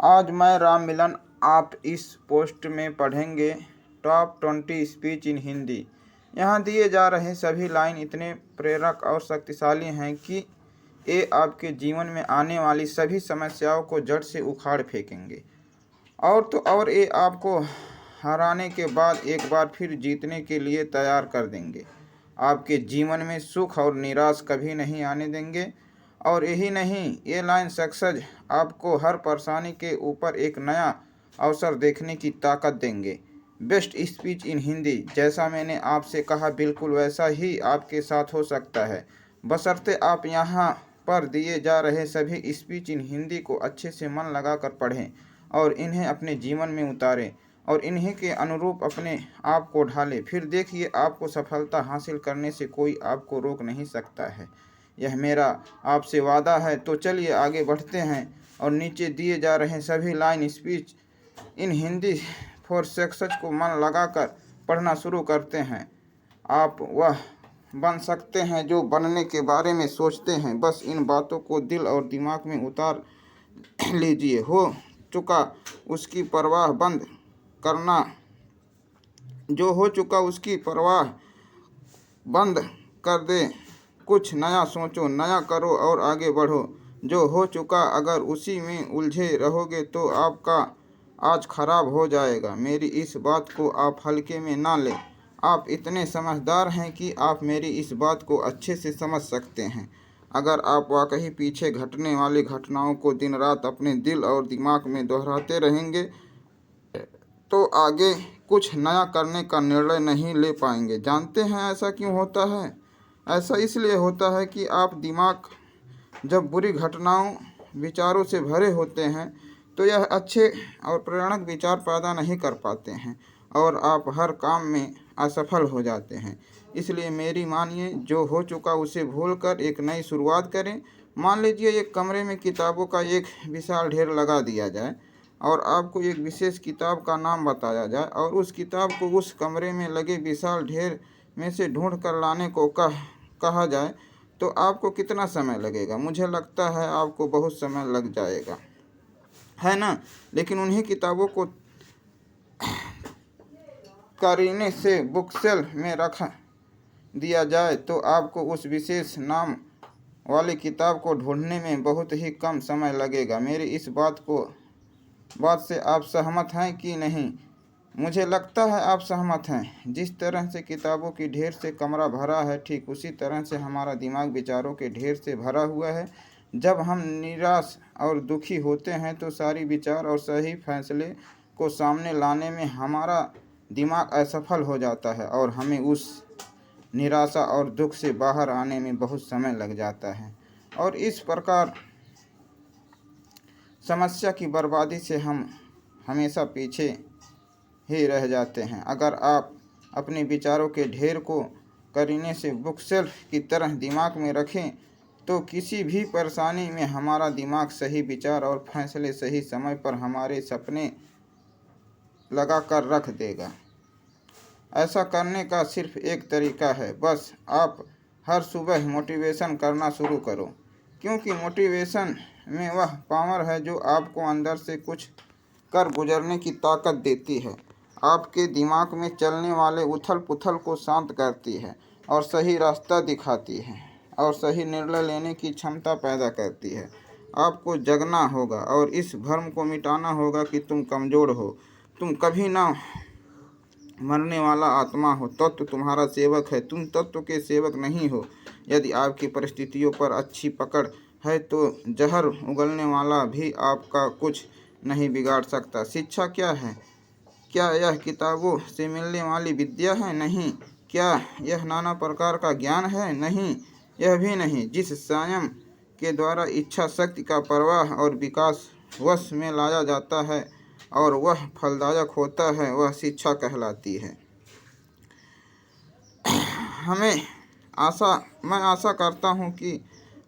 आज मैं राम मिलन। आप इस पोस्ट में पढ़ेंगे टॉप 20 स्पीच इन हिंदी। यहाँ दिए जा रहे सभी लाइन इतने प्रेरक और शक्तिशाली हैं कि ये आपके जीवन में आने वाली सभी समस्याओं को जड़ से उखाड़ फेंकेंगे। और तो और ये आपको हराने के बाद एक बार फिर जीतने के लिए तैयार कर देंगे। आपके जीवन में सुख और निराश कभी नहीं आने देंगे। और यही नहीं, ये लाइन सक्सेस आपको हर परेशानी के ऊपर एक नया अवसर देखने की ताकत देंगे। बेस्ट स्पीच इन हिंदी, जैसा मैंने आपसे कहा बिल्कुल वैसा ही आपके साथ हो सकता है, बशर्ते आप यहाँ पर दिए जा रहे सभी स्पीच इन हिंदी को अच्छे से मन लगाकर पढ़ें और इन्हें अपने जीवन में उतारें और इन्हीं के अनुरूप अपने आप को ढालें। फिर देखिए, आपको सफलता हासिल करने से कोई आपको रोक नहीं सकता है। यह मेरा आपसे वादा है। तो चलिए आगे बढ़ते हैं और नीचे दिए जा रहे सभी line speech in Hindi for success को मन लगाकर पढ़ना शुरू करते हैं। आप वह बन सकते हैं जो बनने के बारे में सोचते हैं। बस इन बातों को दिल और दिमाग में उतार लीजिए। हो चुका उसकी परवाह बंद करना, जो हो चुका उसकी परवाह बंद कर दे। कुछ नया सोचो, नया करो और आगे बढ़ो। जो हो चुका अगर उसी में उलझे रहोगे तो आपका आज खराब हो जाएगा। मेरी इस बात को आप हल्के में ना लें। आप इतने समझदार हैं कि आप मेरी इस बात को अच्छे से समझ सकते हैं। अगर आप वाकई पीछे घटने वाली घटनाओं को दिन रात अपने दिल और दिमाग में दोहराते रहेंगे तो आगे कुछ नया करने का निर्णय नहीं ले पाएंगे। जानते हैं ऐसा क्यों होता है? ऐसा इसलिए होता है कि आप दिमाग जब बुरी घटनाओं विचारों से भरे होते हैं तो यह अच्छे और प्रेरक विचार पैदा नहीं कर पाते हैं और आप हर काम में असफल हो जाते हैं। इसलिए मेरी मानिए, जो हो चुका उसे भूलकर एक नई शुरुआत करें। मान लीजिए एक कमरे में किताबों का एक विशाल ढेर लगा दिया जाए और आपको एक विशेष किताब का नाम बताया जाए और उस किताब को उस कमरे में लगे विशाल ढेर में से ढूंढ कर लाने को कहा जाए तो आपको कितना समय लगेगा? मुझे लगता है आपको बहुत समय लग जाएगा, है ना? लेकिन उन्हीं किताबों को करीने से बुक शेल्फ में रख दिया जाए तो आपको उस विशेष नाम वाली किताब को ढूंढने में बहुत ही कम समय लगेगा। मेरी इस बात से आप सहमत हैं कि नहीं? मुझे लगता है आप सहमत हैं। जिस तरह से किताबों की ढेर से कमरा भरा है, ठीक उसी तरह से हमारा दिमाग विचारों के ढेर से भरा हुआ है। जब हम निराश और दुखी होते हैं तो सारी विचार और सही फैसले को सामने लाने में हमारा दिमाग असफल हो जाता है और हमें उस निराशा और दुख से बाहर आने में बहुत समय लग जाता है और इस प्रकार समस्या की बर्बादी से हम हमेशा पीछे ही रह जाते हैं। अगर आप अपने विचारों के ढेर को करीने से बुक शेल्फ की तरह दिमाग में रखें तो किसी भी परेशानी में हमारा दिमाग सही विचार और फैसले सही समय पर हमारे सपने लगा कर रख देगा। ऐसा करने का सिर्फ एक तरीका है, बस आप हर सुबह मोटिवेशन करना शुरू करो, क्योंकि मोटिवेशन में वह पावर है जो आपको अंदर से कुछ कर गुजरने की ताकत देती है, आपके दिमाग में चलने वाले उथल पुथल को शांत करती है और सही रास्ता दिखाती है और सही निर्णय लेने की क्षमता पैदा करती है। आपको जगना होगा और इस भ्रम को मिटाना होगा कि तुम कमज़ोर हो। तुम कभी ना मरने वाला आत्मा हो। तत्व तुम्हारा सेवक है, तुम तत्व के सेवक नहीं हो। यदि आपकी परिस्थितियों पर अच्छी पकड़ है तो जहर उगलने वाला भी आपका कुछ नहीं बिगाड़ सकता। शिक्षा क्या है? क्या यह किताबों से मिलने वाली विद्या है? नहीं। क्या यह नाना प्रकार का ज्ञान है? नहीं, यह भी नहीं। जिस संयम के द्वारा इच्छा शक्ति का प्रवाह और विकास वश में लाया जाता है और वह फलदायक होता है, वह शिक्षा कहलाती है। मैं आशा करता हूँ कि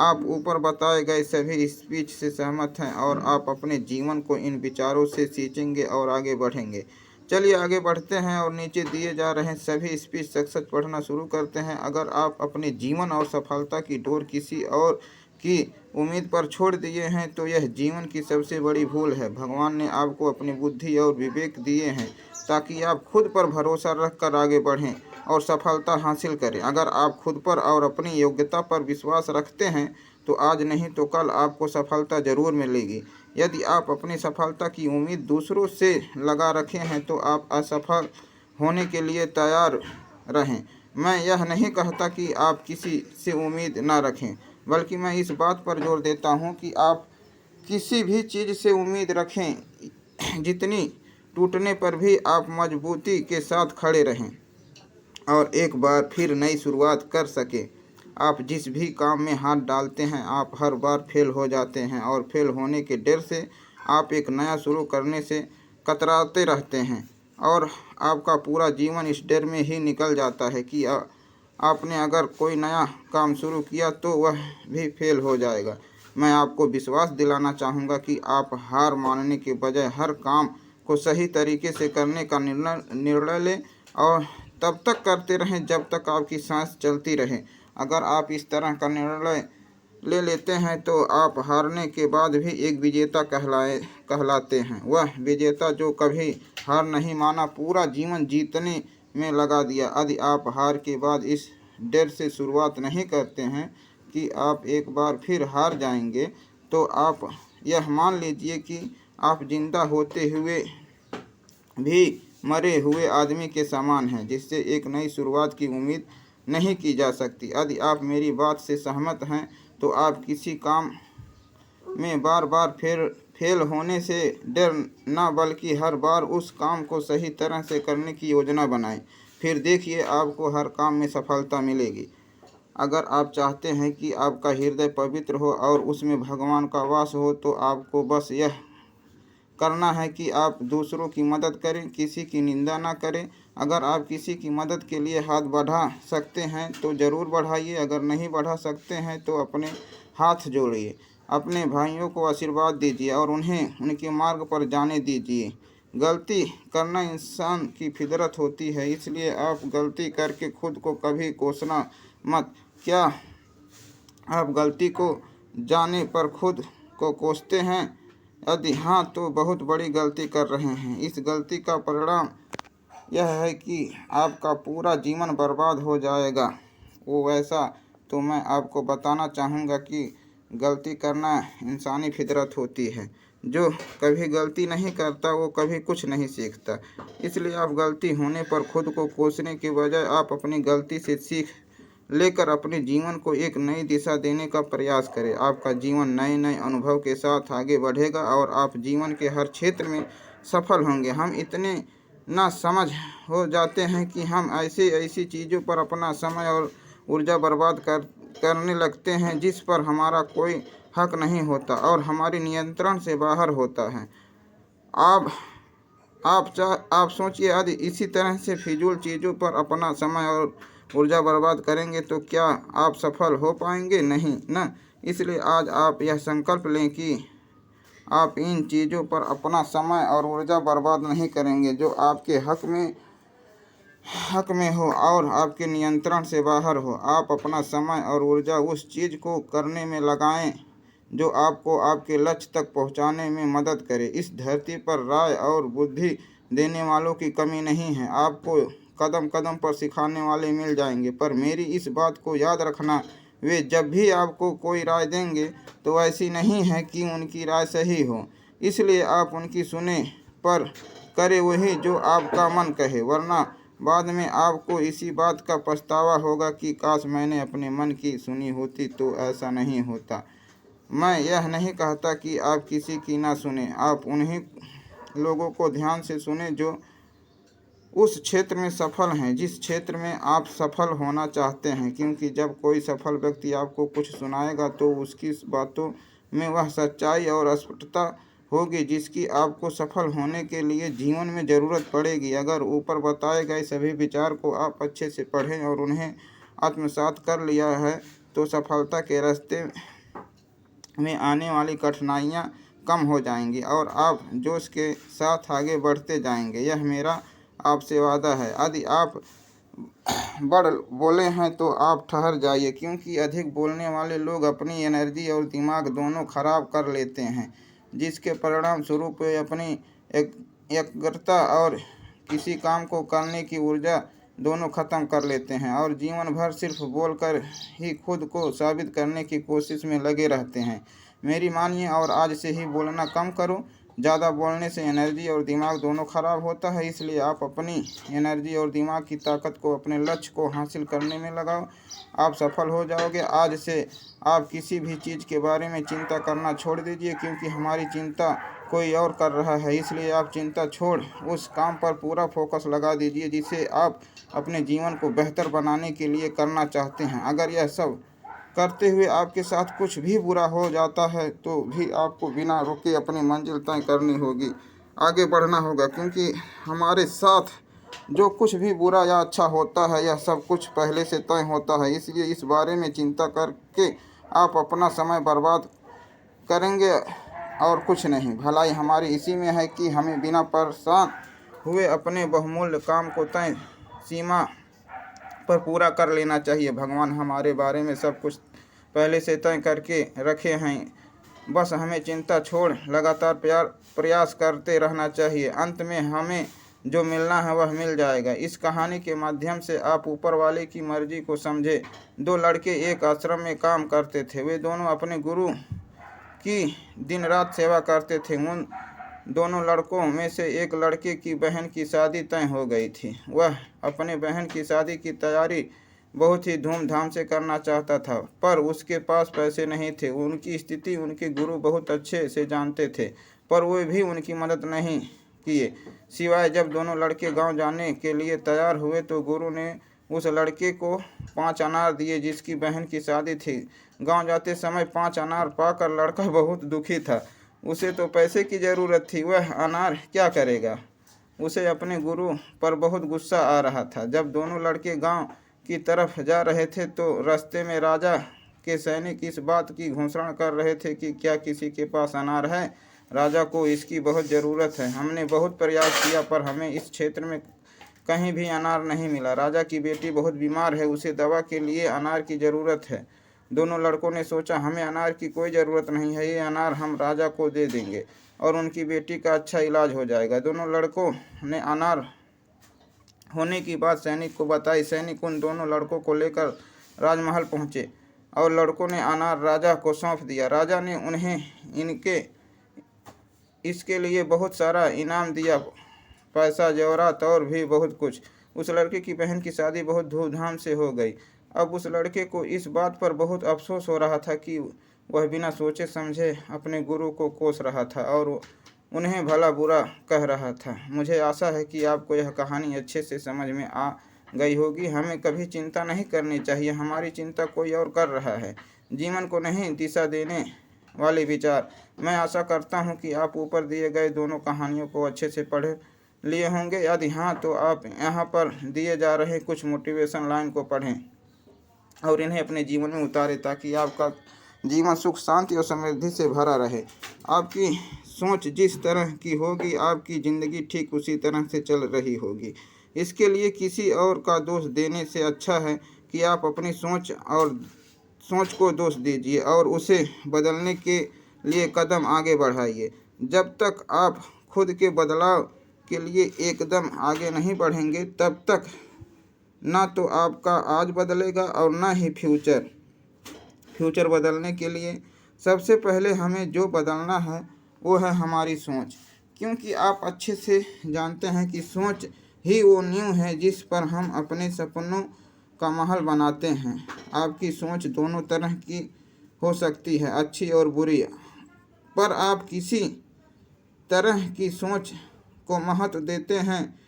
आप ऊपर बताए गए सभी स्पीच से सहमत हैं और आप अपने जीवन को इन विचारों से सींचेंगे और आगे बढ़ेंगे। चलिए आगे बढ़ते हैं और नीचे दिए जा रहे सभी स्पीच सच पढ़ना शुरू करते हैं। अगर आप अपने जीवन और सफलता की डोर किसी और की उम्मीद पर छोड़ दिए हैं तो यह जीवन की सबसे बड़ी भूल है। भगवान ने आपको अपनी बुद्धि और विवेक दिए हैं ताकि आप खुद पर भरोसा रखकर आगे बढ़ें और सफलता हासिल करें। अगर आप खुद पर और अपनी योग्यता पर विश्वास रखते हैं तो आज नहीं तो कल आपको सफलता जरूर मिलेगी। यदि आप अपनी सफलता की उम्मीद दूसरों से लगा रखे हैं तो आप असफल होने के लिए तैयार रहें। मैं यह नहीं कहता कि आप किसी से उम्मीद न रखें, बल्कि मैं इस बात पर जोर देता हूँ कि आप किसी भी चीज़ से उम्मीद रखें जितनी टूटने पर भी आप मजबूती के साथ खड़े रहें और एक बार फिर नई शुरुआत कर सकें। आप जिस भी काम में हाथ डालते हैं आप हर बार फेल हो जाते हैं और फेल होने के डर से आप एक नया शुरू करने से कतराते रहते हैं और आपका पूरा जीवन इस डर में ही निकल जाता है कि आपने अगर कोई नया काम शुरू किया तो वह भी फेल हो जाएगा। मैं आपको विश्वास दिलाना चाहूँगा कि आप हार मानने के बजाय हर काम को सही तरीके से करने का निर्णय लें और तब तक करते रहें जब तक आपकी सांस चलती रहे। अगर आप इस तरह का निर्णय ले लेते हैं तो आप हारने के बाद भी एक विजेता कहलाते हैं। वह विजेता जो कभी हार नहीं माना, पूरा जीवन जीतने में लगा दिया। यदि आप हार के बाद इस डर से शुरुआत नहीं करते हैं कि आप एक बार फिर हार जाएंगे तो आप यह मान लीजिए कि आप जिंदा होते हुए भी मरे हुए आदमी के समान हैं जिससे एक नई शुरुआत की उम्मीद नहीं की जा सकती। यदि आप मेरी बात से सहमत हैं तो आप किसी काम में बार बार फेल होने से डर न बल्कि हर बार उस काम को सही तरह से करने की योजना बनाएं। फिर देखिए आपको हर काम में सफलता मिलेगी। अगर आप चाहते हैं कि आपका हृदय पवित्र हो और उसमें भगवान का वास हो तो आपको बस यह करना है कि आप दूसरों की मदद करें, किसी की निंदा ना करें। अगर आप किसी की मदद के लिए हाथ बढ़ा सकते हैं तो ज़रूर बढ़ाइए, अगर नहीं बढ़ा सकते हैं तो अपने हाथ जोड़िए। अपने भाइयों को आशीर्वाद दीजिए और उन्हें उनके मार्ग पर जाने दीजिए। गलती करना इंसान की फितरत होती है, इसलिए आप गलती करके खुद को कभी कोसना मत। क्या आप गलती को जाने पर खुद को कोसते हैं? यदि हाँ तो बहुत बड़ी गलती कर रहे हैं। इस गलती का परिणाम यह है कि आपका पूरा जीवन बर्बाद हो जाएगा। वो वैसा तो मैं आपको बताना चाहूँगा कि गलती करना इंसानी फितरत होती है। जो कभी गलती नहीं करता वो कभी कुछ नहीं सीखता। इसलिए आप गलती होने पर खुद को कोसने के बजाय आप अपनी गलती से सीख लेकर अपने जीवन को एक नई दिशा देने का प्रयास करें। आपका जीवन नए नए अनुभव के साथ आगे बढ़ेगा और आप जीवन के हर क्षेत्र में सफल होंगे। हम इतने ना समझ हो जाते हैं कि हम ऐसी चीज़ों पर अपना समय और ऊर्जा बर्बाद करने लगते हैं जिस पर हमारा कोई हक नहीं होता और हमारे नियंत्रण से बाहर होता है। आप सोचिए, यदि इसी तरह से फिजूल चीज़ों पर अपना समय और ऊर्जा बर्बाद करेंगे तो क्या आप सफल हो पाएंगे? नहीं ना। इसलिए आज आप यह संकल्प लें कि आप इन चीज़ों पर अपना समय और ऊर्जा बर्बाद नहीं करेंगे जो आपके हक में हो और आपके नियंत्रण से बाहर हो। आप अपना समय और ऊर्जा उस चीज़ को करने में लगाएं जो आपको आपके लक्ष्य तक पहुंचाने में मदद करे। इस धरती पर राय और बुद्धि देने वालों की कमी नहीं है। आपको कदम कदम पर सिखाने वाले मिल जाएंगे, पर मेरी इस बात को याद रखना, वे जब भी आपको कोई राय देंगे तो ऐसी नहीं है कि उनकी राय सही हो। इसलिए आप उनकी सुने पर करें वही जो आपका मन कहे, वरना बाद में आपको इसी बात का पछतावा होगा कि काश मैंने अपने मन की सुनी होती। तो ऐसा नहीं होता। मैं यह नहीं कहता कि आप किसी की ना सुने, आप उन्हीं लोगों को ध्यान से सुने जो उस क्षेत्र में सफल हैं जिस क्षेत्र में आप सफल होना चाहते हैं, क्योंकि जब कोई सफल व्यक्ति आपको कुछ सुनाएगा तो उसकी बातों में वह सच्चाई और स्पष्टता होगी जिसकी आपको सफल होने के लिए जीवन में ज़रूरत पड़ेगी। अगर ऊपर बताए गए सभी विचार को आप अच्छे से पढ़ें और उन्हें आत्मसात कर लिया है तो सफलता के रास्ते में आने वाली कठिनाइयाँ कम हो जाएंगी और आप जोश के साथ आगे बढ़ते जाएंगे। यह मेरा आपसे वादा है। यदि आप बढ़ बोले हैं तो आप ठहर जाइए, क्योंकि अधिक बोलने वाले लोग अपनी एनर्जी और दिमाग दोनों खराब कर लेते हैं, जिसके परिणाम स्वरूप वे अपनी एकाग्रता और किसी काम को करने की ऊर्जा दोनों खत्म कर लेते हैं और जीवन भर सिर्फ बोलकर ही खुद को साबित करने की कोशिश में लगे रहते हैं। मेरी मानिए और आज से ही बोलना कम करो। ज़्यादा बोलने से एनर्जी और दिमाग दोनों खराब होता है, इसलिए आप अपनी एनर्जी और दिमाग की ताकत को अपने लक्ष्य को हासिल करने में लगाओ। आप सफल हो जाओगे। आज से आप किसी भी चीज़ के बारे में चिंता करना छोड़ दीजिए, क्योंकि हमारी चिंता कोई और कर रहा है। इसलिए आप चिंता छोड़ उस काम पर पूरा फोकस लगा दीजिए जिसे आप अपने जीवन को बेहतर बनाने के लिए करना चाहते हैं। अगर यह सब करते हुए आपके साथ कुछ भी बुरा हो जाता है तो भी आपको बिना रुके अपनी मंजिल तय करनी होगी, आगे बढ़ना होगा, क्योंकि हमारे साथ जो कुछ भी बुरा या अच्छा होता है यह सब कुछ पहले से तय होता है। इसलिए इस बारे में चिंता करके आप अपना समय बर्बाद करेंगे और कुछ नहीं। भलाई हमारी इसी में है कि हमें बिना परेशान हुए अपने बहुमूल्य काम को तय सीमा पर पूरा कर लेना चाहिए। भगवान हमारे बारे में सब कुछ पहले से तय करके रखे हैं, बस हमें चिंता छोड़ लगातार प्रयास करते रहना चाहिए। अंत में हमें जो मिलना है वह मिल जाएगा। इस कहानी के माध्यम से आप ऊपर वाले की मर्जी को समझे। दो लड़के एक आश्रम में काम करते थे। वे दोनों अपने गुरु की दिन रात सेवा करते थे। उन दोनों लड़कों में से एक लड़के की बहन की शादी तय हो गई थी। वह अपने बहन की शादी की तैयारी बहुत ही धूमधाम से करना चाहता था, पर उसके पास पैसे नहीं थे। उनकी स्थिति उनके गुरु बहुत अच्छे से जानते थे, पर वे भी उनकी मदद नहीं किए। सिवाय जब दोनों लड़के गांव जाने के लिए तैयार हुए तो गुरु ने उस लड़के को 5 अनार दिए जिसकी बहन की शादी थी। गांव जाते समय 5 अनार पाकर लड़का बहुत दुखी था। उसे तो पैसे की ज़रूरत थी, वह अनार क्या करेगा। उसे अपने गुरु पर बहुत गुस्सा आ रहा था। जब दोनों लड़के गांव की तरफ जा रहे थे तो रास्ते में राजा के सैनिक इस बात की घोषणा कर रहे थे कि क्या किसी के पास अनार है। राजा को इसकी बहुत ज़रूरत है। हमने बहुत प्रयास किया पर हमें इस क्षेत्र में कहीं भी अनार नहीं मिला। राजा की बेटी बहुत बीमार है, उसे दवा के लिए अनार की ज़रूरत है। दोनों लड़कों ने सोचा, हमें अनार की कोई ज़रूरत नहीं है, ये अनार हम राजा को दे देंगे और उनकी बेटी का अच्छा इलाज हो जाएगा। दोनों लड़कों ने अनार होने की बात सैनिक को बताई। सैनिक उन दोनों लड़कों को लेकर राजमहल पहुँचे और लड़कों ने अनार राजा को सौंप दिया। राजा ने उन्हें इसके लिए बहुत सारा इनाम दिया, पैसा, जेवरात और भी बहुत कुछ। उस लड़के की बहन की शादी बहुत धूमधाम से हो गई। अब उस लड़के को इस बात पर बहुत अफसोस हो रहा था कि वह बिना सोचे समझे अपने गुरु को कोस रहा था और उन्हें भला बुरा कह रहा था। मुझे आशा है कि आपको यह कहानी अच्छे से समझ में आ गई होगी। हमें कभी चिंता नहीं करनी चाहिए, हमारी चिंता कोई और कर रहा है। जीवन को नहीं दिशा देने वाले विचार। मैं आशा करता हूँ कि आप ऊपर दिए गए दोनों कहानियों को अच्छे से पढ़ लिए होंगे। यदि हाँ तो आप यहाँ पर दिए जा रहे कुछ मोटिवेशन लाइन को पढ़ें और इन्हें अपने जीवन में उतारें, ताकि आपका जीवन सुख, शांति और समृद्धि से भरा रहे। आपकी सोच जिस तरह की होगी, आपकी ज़िंदगी ठीक उसी तरह से चल रही होगी। इसके लिए किसी और का दोष देने से अच्छा है कि आप अपनी सोच को दोष दीजिए और उसे बदलने के लिए कदम आगे बढ़ाइए। जब तक आप खुद के बदलाव के लिए एकदम आगे नहीं बढ़ेंगे, तब तक ना तो आपका आज बदलेगा और ना ही फ्यूचर बदलने के लिए सबसे पहले हमें जो बदलना है वो है हमारी सोच, क्योंकि आप अच्छे से जानते हैं कि सोच ही वो नींव है जिस पर हम अपने सपनों का महल बनाते हैं। आपकी सोच दोनों तरह की हो सकती है, अच्छी और बुरी, पर आप किसी तरह की सोच को महत्व देते हैं,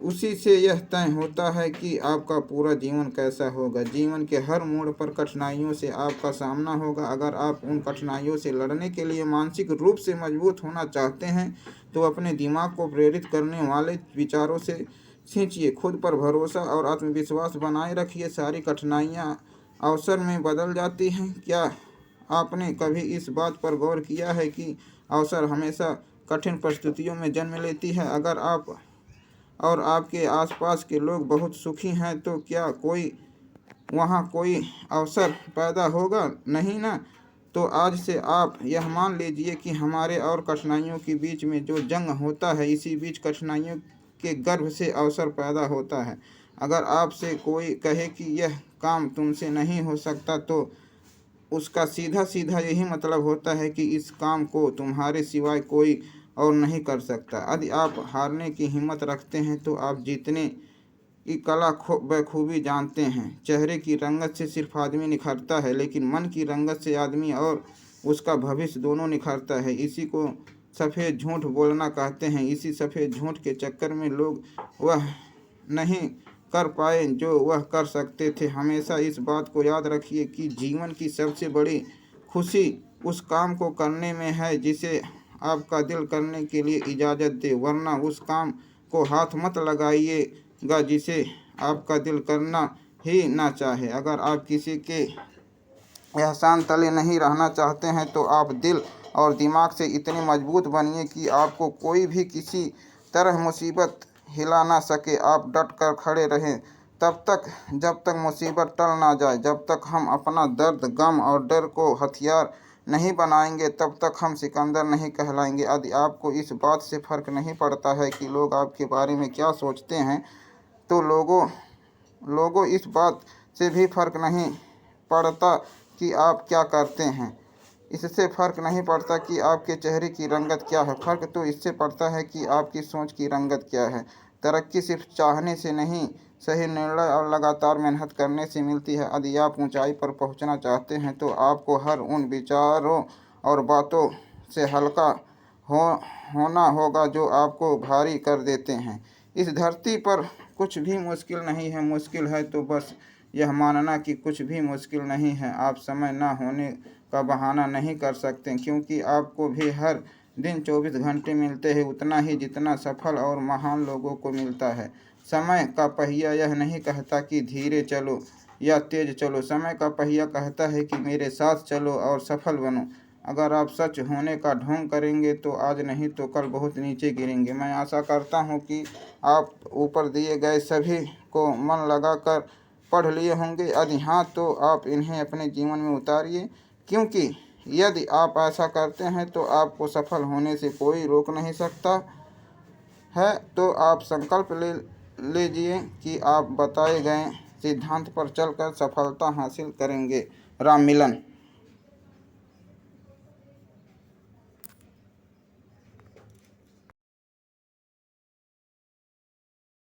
उसी से यह तय होता है कि आपका पूरा जीवन कैसा होगा। जीवन के हर मोड़ पर कठिनाइयों से आपका सामना होगा। अगर आप उन कठिनाइयों से लड़ने के लिए मानसिक रूप से मजबूत होना चाहते हैं तो अपने दिमाग को प्रेरित करने वाले विचारों से सींचिए, खुद पर भरोसा और आत्मविश्वास बनाए रखिए। सारी कठिनाइयाँ अवसर में बदल जाती हैं। क्या आपने कभी इस बात पर गौर किया है कि अवसर हमेशा कठिन परिस्थितियों में जन्म लेती है। अगर आप और आपके आसपास के लोग बहुत सुखी हैं तो क्या वहाँ कोई अवसर पैदा होगा? नहीं ना। तो आज से आप यह मान लीजिए कि हमारे और कठिनाइयों के बीच में जो जंग होता है, इसी बीच कठिनाइयों के गर्भ से अवसर पैदा होता है। अगर आपसे कोई कहे कि यह काम तुमसे नहीं हो सकता तो उसका सीधा सीधा यही मतलब होता है कि इस काम को तुम्हारे सिवाय कोई और नहीं कर सकता। यदि आप हारने की हिम्मत रखते हैं तो आप जीतने की कला बखूबी जानते हैं। चेहरे की रंगत से सिर्फ आदमी निखरता है, लेकिन मन की रंगत से आदमी और उसका भविष्य दोनों निखरता है। इसी को सफ़ेद झूठ बोलना कहते हैं। इसी सफ़ेद झूठ के चक्कर में लोग वह नहीं कर पाए जो वह कर सकते थे। हमेशा इस बात को याद रखिए कि जीवन की सबसे बड़ी खुशी उस काम को करने में है जिसे आपका दिल करने के लिए इजाज़त दे, वरना उस काम को हाथ मत लगाइएगा जिसे आपका दिल करना ही ना चाहे। अगर आप किसी के एहसान तले नहीं रहना चाहते हैं तो आप दिल और दिमाग से इतने मजबूत बनिए कि आपको कोई भी किसी तरह मुसीबत हिला ना सके। आप डट कर खड़े रहें तब तक जब तक मुसीबत टल ना जाए। जब तक हम अपना दर्द, गम और डर को हथियार नहीं बनाएंगे तब तक हम सिकंदर नहीं कहलाएंगे। यदि आपको इस बात से फ़र्क नहीं पड़ता है कि लोग आपके बारे में क्या सोचते हैं तो लोगों इस बात से भी फ़र्क नहीं पड़ता कि आप क्या करते हैं। इससे फ़र्क नहीं पड़ता कि आपके चेहरे की रंगत क्या है। फ़र्क तो इससे पड़ता है कि आपकी सोच की रंगत क्या है। तरक्की सिर्फ चाहने से नहीं, सही निर्णय और लगातार मेहनत करने से मिलती है। यदि आप ऊंचाई पर पहुंचना चाहते हैं तो आपको हर उन विचारों और बातों से हल्का होना होगा जो आपको भारी कर देते हैं। इस धरती पर कुछ भी मुश्किल नहीं है। मुश्किल है तो बस यह मानना कि कुछ भी मुश्किल नहीं है। आप समय ना होने का बहाना नहीं कर सकते, क्योंकि आपको भी हर दिन 24 घंटे मिलते हैं, उतना ही जितना सफल और महान लोगों को मिलता है। समय का पहिया यह नहीं कहता कि धीरे चलो या तेज चलो। समय का पहिया कहता है कि मेरे साथ चलो और सफल बनो। अगर आप सच होने का ढोंग करेंगे तो आज नहीं तो कल बहुत नीचे गिरेंगे। मैं आशा करता हूँ कि आप ऊपर दिए गए सभी को मन लगा कर पढ़ लिए होंगे। यदि हाँ तो आप इन्हें अपने जीवन में उतारिए, क्योंकि यदि आप ऐसा करते हैं तो आपको सफल होने से कोई रोक नहीं सकता है। तो आप संकल्प ले लीजिए कि आप बताए गए सिद्धांत पर चलकर सफलता हासिल करेंगे। राम मिलन।